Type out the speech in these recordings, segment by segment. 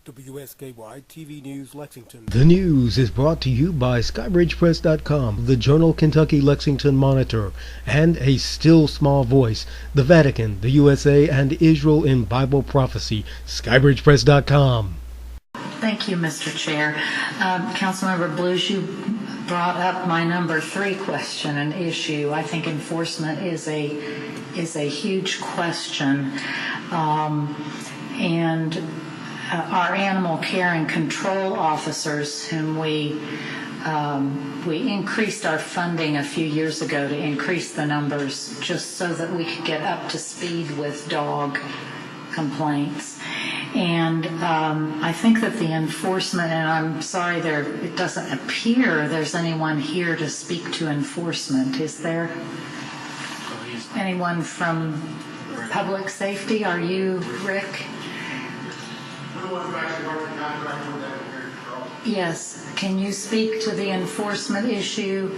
WSKY TV News, Lexington. The news is brought to you by SkybridgePress.com, the Journal Kentucky Lexington Monitor, and a still small voice, the Vatican, the USA, and Israel in Bible prophecy. SkybridgePress.com. Thank you, Mr. Chair. Councilmember Blues, you brought up my number 3 question and issue. I think enforcement is a huge question, and our animal care and control officers, whom we increased our funding a few years ago to increase the numbers just so that we could get up to speed with dog complaints. And I think that the enforcement, and I'm sorry it doesn't appear there's anyone here to speak to enforcement. Is there anyone from public safety? Are you, Rick? Yes. Can you speak to the enforcement issue?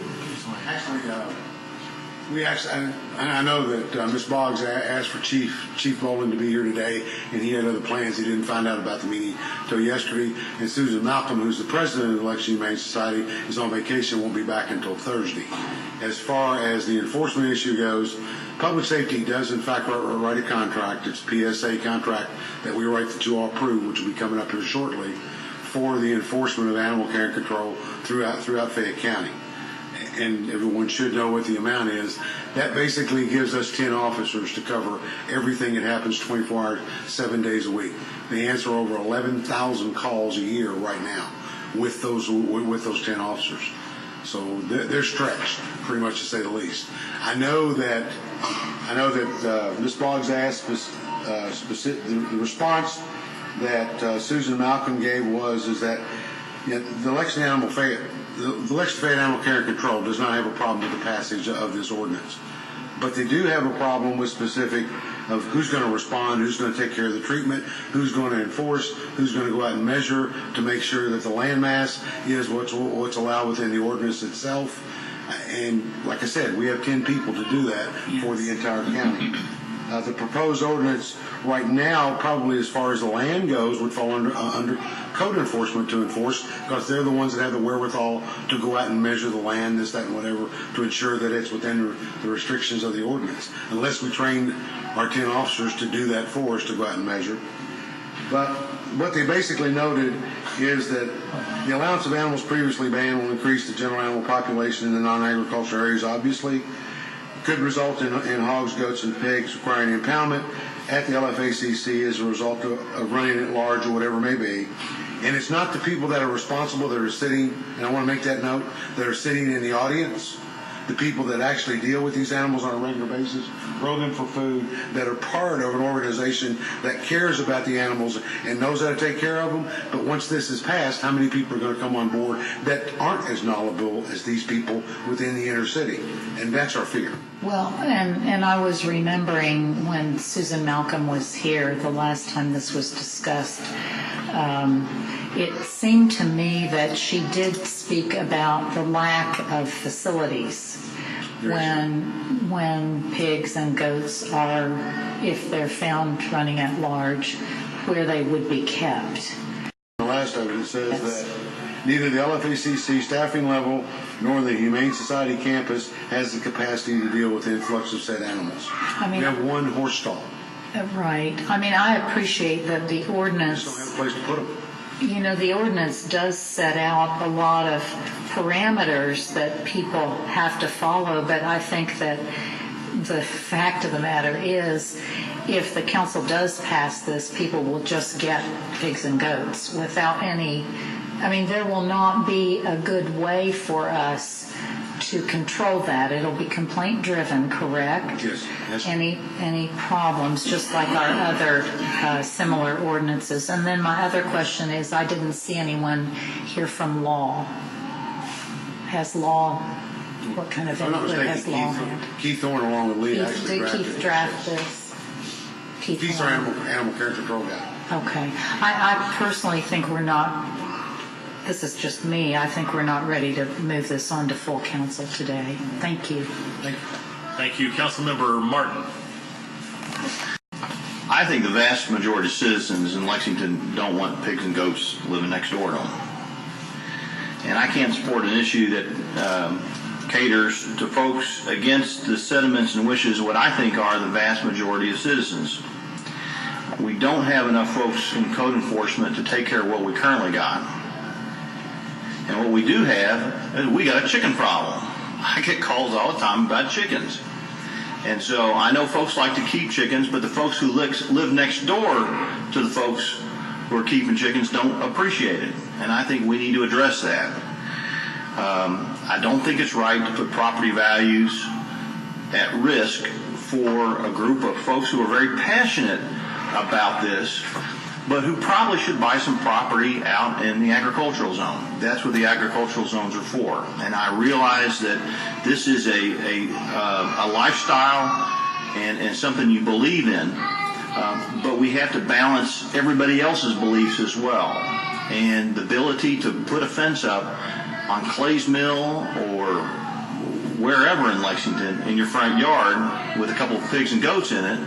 I know that Ms. Boggs asked for Chief Boland to be here today, and he had other plans. He didn't find out about the meeting until yesterday. And Susan Malcolm, who's the president of the Lexington Humane Society, is on vacation, won't be back until Thursday. As far as the enforcement issue goes, public safety does in fact write a contract. It's a PSA contract that we write that you all approve, which will be coming up here shortly, for the enforcement of animal care and control throughout Fayette County. And everyone should know what the amount is. That basically gives us 10 officers to cover everything that happens 24 hours, 7 days a week. They answer over 11,000 calls a year right now with those 10 officers. So they're stretched, pretty much to say the least. I know that Ms. Boggs asked the response that Susan Malcolm gave is that the Lexington Fayette Animal Care and Control does not have a problem with the passage of this ordinance. But they do have a problem with specific of who's going to respond, who's going to take care of the treatment, who's going to enforce, who's going to go out and measure to make sure that the land mass is what's allowed within the ordinance itself. And like I said, we have 10 people to do that for the entire county. The proposed ordinance right now, probably as far as the land goes, would fall under code enforcement to enforce, because they're the ones that have the wherewithal to go out and measure the land, this, that, and whatever, to ensure that it's within the restrictions of the ordinance, unless we train our 10 officers to do that for us, to go out and measure. But what they basically noted is that the allowance of animals previously banned will increase the general animal population in the non-agricultural areas, obviously. Could result in hogs, goats, and pigs requiring impoundment at the LFACC as a result of running at large or whatever it may be. And it's not the people that are responsible that are sitting, and I want to make that note, that are sitting in the audience, the people that actually deal with these animals on a regular basis, grow them for food, that are part of an organization that cares about the animals and knows how to take care of them. But once this is passed, how many people are going to come on board that aren't as knowledgeable as these people within the inner city? And that's our fear. Well, and I was remembering when Susan Malcolm was here the last time this was discussed, it seemed to me that she did speak about the lack of facilities when pigs and goats are, if they're found running at large, where they would be kept. The last of it says that neither the LFACC staffing level nor the Humane Society campus has the capacity to deal with the influx of said animals. We have one horse stall. Right. I mean, I appreciate that the ordinance... We just don't have a place to put them. You know, the ordinance does set out a lot of parameters that people have to follow, but I think that the fact of the matter is, if the council does pass this, people will just get pigs and goats without any... I mean, there will not be a good way for us to control that. It'll be complaint driven, correct? Yes. Any problems, just like our other similar ordinances. And then my other question is, I didn't see anyone here from law. Has law, what kind of input has law had? Keith Thorne along with Lee actually drafted. Did Keith draft this? Keith's our animal care control guy. Okay. I personally think we're not... This is just me. I think we're not ready to move this on to full council today. Thank you. Thank you. Councilmember Martin. I I think the vast majority of citizens in Lexington don't want pigs and goats living next door to them. And I can't support an issue that caters to folks against the sentiments and wishes of what I think are the vast majority of citizens. We don't have enough folks in code enforcement to take care of what we currently got. And what we do have is we got a chicken problem. I get calls all the time about chickens. And so I know folks like to keep chickens, but the folks who live next door to the folks who are keeping chickens don't appreciate it. And I think we need to address that. I don't think it's right to put property values at risk for a group of folks who are very passionate about this, but who probably should buy some property out in the agricultural zone. That's what the agricultural zones are for. And I realize that this is a lifestyle and something you believe in, but we have to balance everybody else's beliefs as well. And the ability to put a fence up on Clay's Mill or wherever in Lexington in your front yard with a couple of pigs and goats in it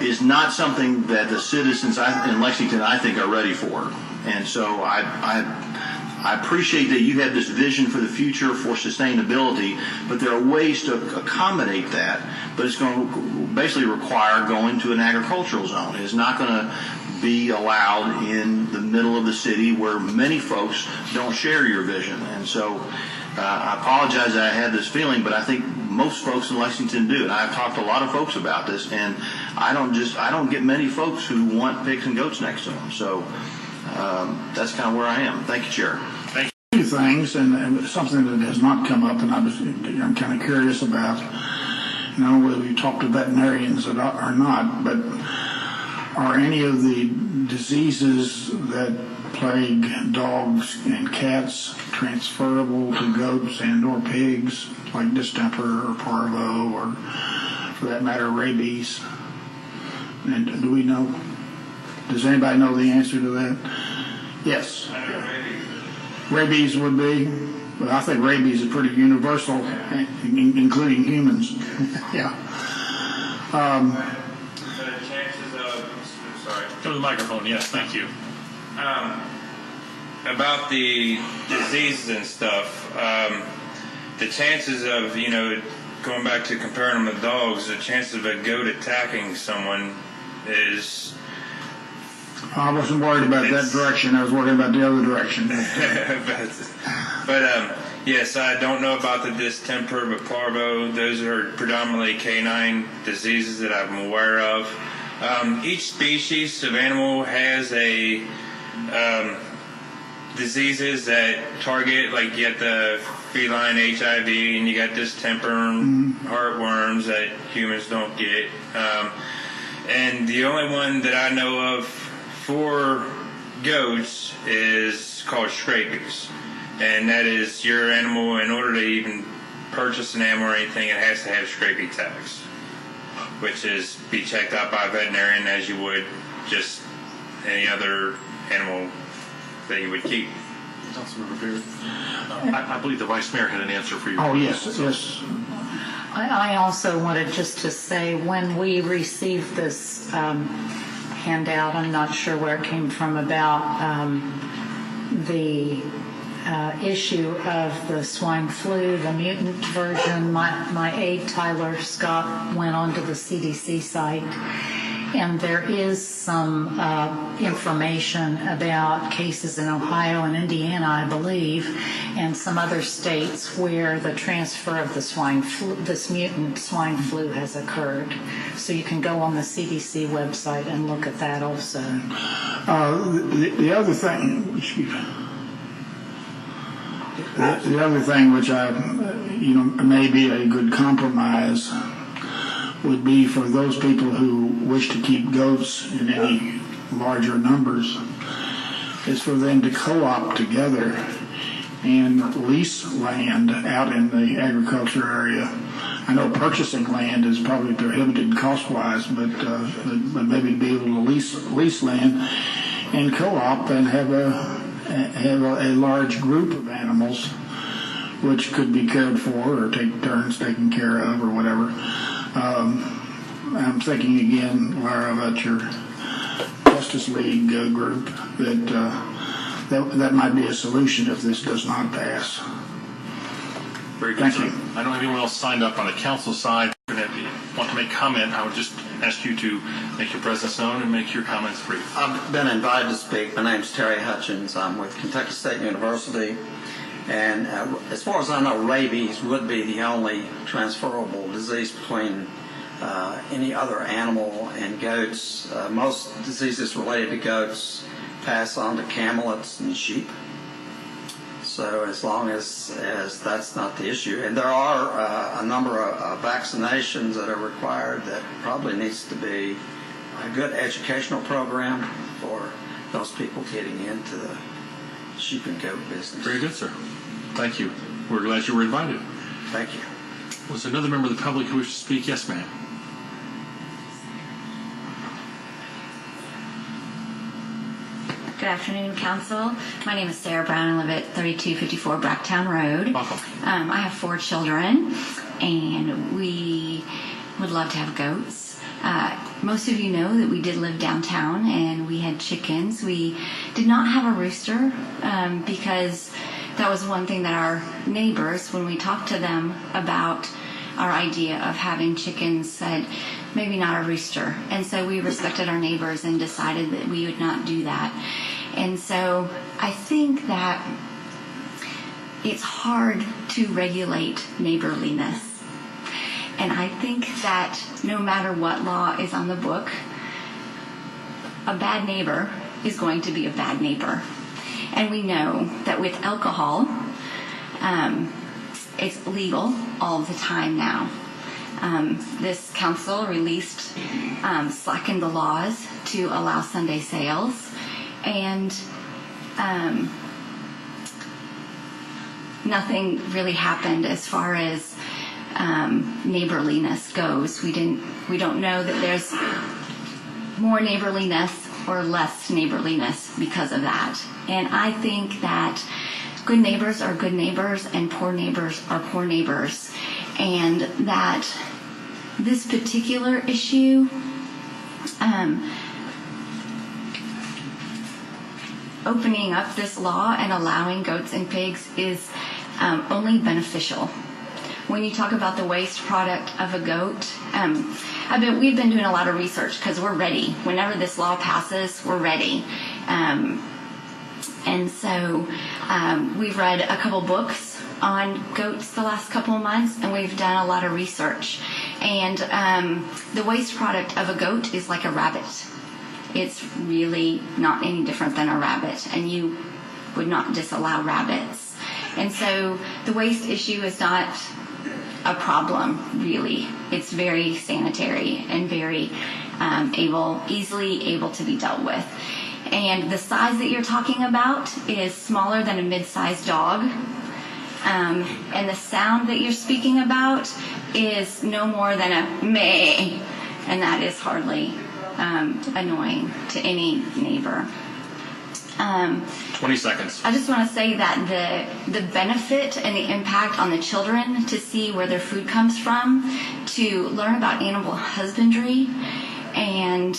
is not something that the citizens in Lexington, I think, are ready for. And so I appreciate that you have this vision for the future for sustainability, but there are ways to accommodate that. But it's going to basically require going to an agricultural zone. It's not going to be allowed in the middle of the city where many folks don't share your vision. And so I apologize that I had this feeling, but I think most folks in Lexington do. And I've talked to a lot of folks about this, and I don't get many folks who want pigs and goats next to them. So that's kind of where I am. Thank you, Chair. Thank you. Two things, and something that has not come up, and I'm kind of curious about, whether you talk to veterinarians or not, but are any of the diseases that plague dogs and cats transferable to goats and or pigs, like distemper or parvo, or for that matter rabies? And do we know? Does anybody know the answer to that? Yes. I know rabies. Rabies would be, but I think rabies is pretty universal, including humans. Yeah. The chances of, sorry. Go to the microphone. Yes, thank you. About the diseases and stuff, the chances of, going back to comparing them to dogs, the chances of a goat attacking someone is... I wasn't worried about that direction. I was worried about the other direction. but yes, I don't know about the distemper, but parvo, those are predominantly canine diseases that I'm aware of. Each species of animal has a diseases that target, like you got the feline HIV and you got distemper and heartworms that humans don't get. And the only one that I know of for goats is called scabies. And that is your animal, in order to even purchase an animal or anything, it has to have scabies tags, which is be checked out by a veterinarian as you would just any other animal that you would keep. Councilmember Beard. I believe the Vice Mayor had an answer for you. Oh, yes, yes. I also wanted just to say, when we received this handout, I'm not sure where it came from, about the issue of the swine flu, the mutant version. My aide, Tyler Scott, went onto the CDC site, and there is some information about cases in Ohio and Indiana, I believe, and some other states where the transfer of the swine flu, this mutant swine flu, has occurred. So you can go on the CDC website and look at that also. The other thing, the other thing which may be a good compromise would be for those people who wish to keep goats in any larger numbers, is for them to co-op together and lease land out in the agriculture area. I know purchasing land is probably prohibited cost-wise, but maybe be able to lease land and co-op and have a large group of animals which could be cared for or take turns taking care of or whatever. I'm thinking again, Laura, about your Justice League group, that might be a solution if this does not pass. Very good. Thank you. I don't know anyone else signed up on the council side. If you want to make comment, I would just ask you to make your presence known and make your comments brief. I've been invited to speak. My name's Terry Hutchins. I'm with Kentucky State University. And as far as I know, rabies would be the only transferable disease between any other animal and goats. Most diseases related to goats pass on to camelids and sheep. So as long as that's not the issue. And there are a number of vaccinations that are required that probably needs to be a good educational program for those people getting into the sheep and goat business. Very good, sir. Thank you. We're glad you were invited. Thank you. Was there another member of the public who wished to speak? Yes, ma'am. Good afternoon, Council. My name is Sarah Brown. I live at 3254 Bracktown Road. Welcome. I have 4 children, and we would love to have goats. Most of you know that we did live downtown, and we had chickens. We did not have a rooster because that was one thing that our neighbors, when we talked to them about our idea of having chickens, said maybe not a rooster. And so we respected our neighbors and decided that we would not do that. And so I think that it's hard to regulate neighborliness. And I think that no matter what law is on the book, a bad neighbor is going to be a bad neighbor. And we know that with alcohol, it's legal all the time now. This council slackened the laws to allow Sunday sales, and nothing really happened as far as neighborliness goes. We don't know that there's more neighborliness or less neighborliness because of that. And I think that good neighbors are good neighbors and poor neighbors are poor neighbors. And that this particular issue, opening up this law and allowing goats and pigs is only beneficial. When you talk about the waste product of a goat, we've been doing a lot of research because we're ready. Whenever this law passes, we're ready. And so we've read a couple books on goats the last couple of months, and we've done a lot of research. And the waste product of a goat is like a rabbit. It's really not any different than a rabbit, and you would not disallow rabbits. And so the waste issue is not a problem, really. It's very sanitary and very easily able to be dealt with. And the size that you're talking about is smaller than a mid-sized dog. And the sound that you're speaking about is no more than a meh, and that is hardly annoying to any neighbor. 20 seconds. I just want to say that the benefit and the impact on the children to see where their food comes from, to learn about animal husbandry, and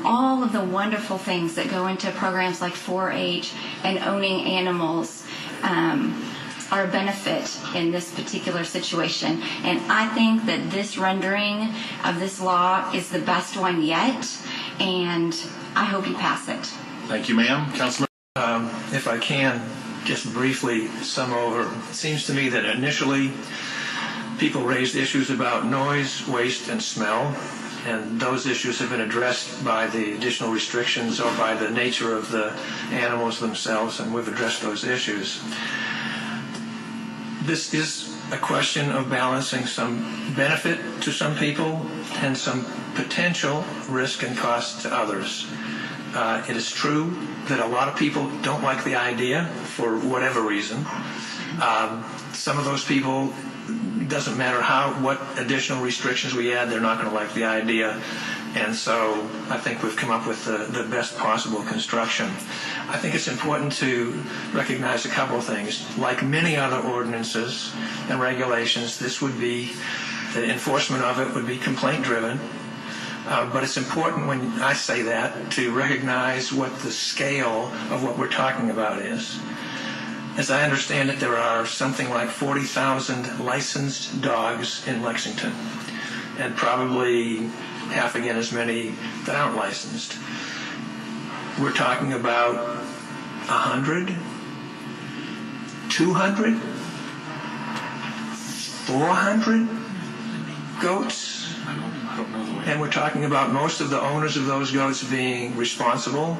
all of the wonderful things that go into programs like 4-H and owning animals are a benefit in this particular situation. And I think that this rendering of this law is the best one yet, and I hope you pass it. Thank you, ma'am. Councilman. If I can, just briefly sum over. It seems to me that initially people raised issues about noise, waste, and smell, and those issues have been addressed by the additional restrictions or by the nature of the animals themselves, and we've addressed those issues. This is a question of balancing some benefit to some people and some potential risk and cost to others. It is true that a lot of people don't like the idea for whatever reason. Some of those people, doesn't matter what additional restrictions we add, they're not going to like the idea. And so I think we've come up with the best possible construction. I think it's important to recognize a couple of things. Like many other ordinances and regulations, this would be The enforcement of it would be complaint driven. But it's important when I say that to recognize what the scale of what we're talking about is. As I understand it, there are something like 40,000 licensed dogs in Lexington, and probably half again as many that aren't licensed. We're talking about 100, 200, 400 goats. And we're talking about most of the owners of those goats being responsible.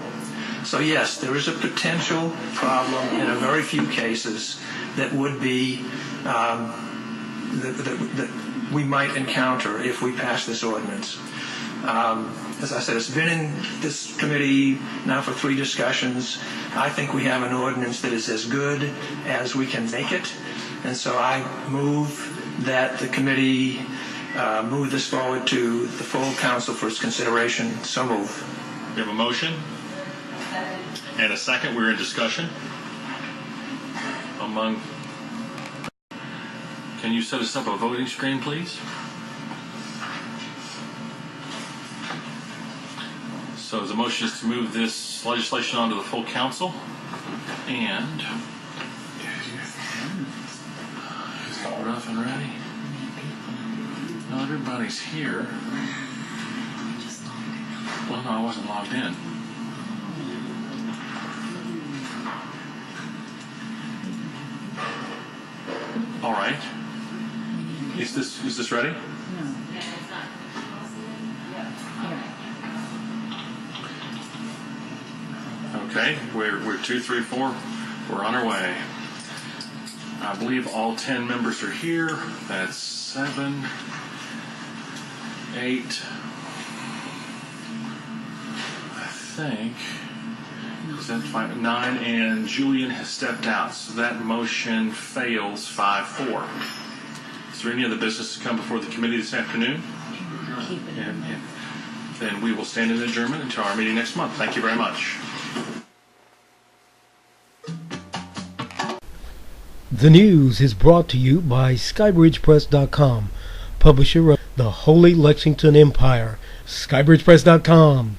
So yes, there is a potential problem in a very few cases that would be that we might encounter if we pass this ordinance. As I said, it's been in this committee now for 3 discussions. I think we have an ordinance that is as good as we can make it, and so I move that the committee move this forward to the full council for its consideration. So move. We have a motion and a second. We're in discussion among. Can you set us up a voting screen, please? So the motion is to move this legislation onto the full council, and we're off and ready. No, everybody's here. Well, no, I wasn't logged in. All right. Is this ready? Okay, we're 2, 3, 4. We're on our way. I believe all 10 members are here. That's 7, 8. I think. Is that 5, 9, and Julian has stepped out, so that motion fails 5-4. Is there any other business to come before the committee this afternoon? And then we will stand in adjournment until our meeting next month. Thank you very much. The news is brought to you by skybridgepress.com, publisher of the Holy Lexington Empire. skybridgepress.com.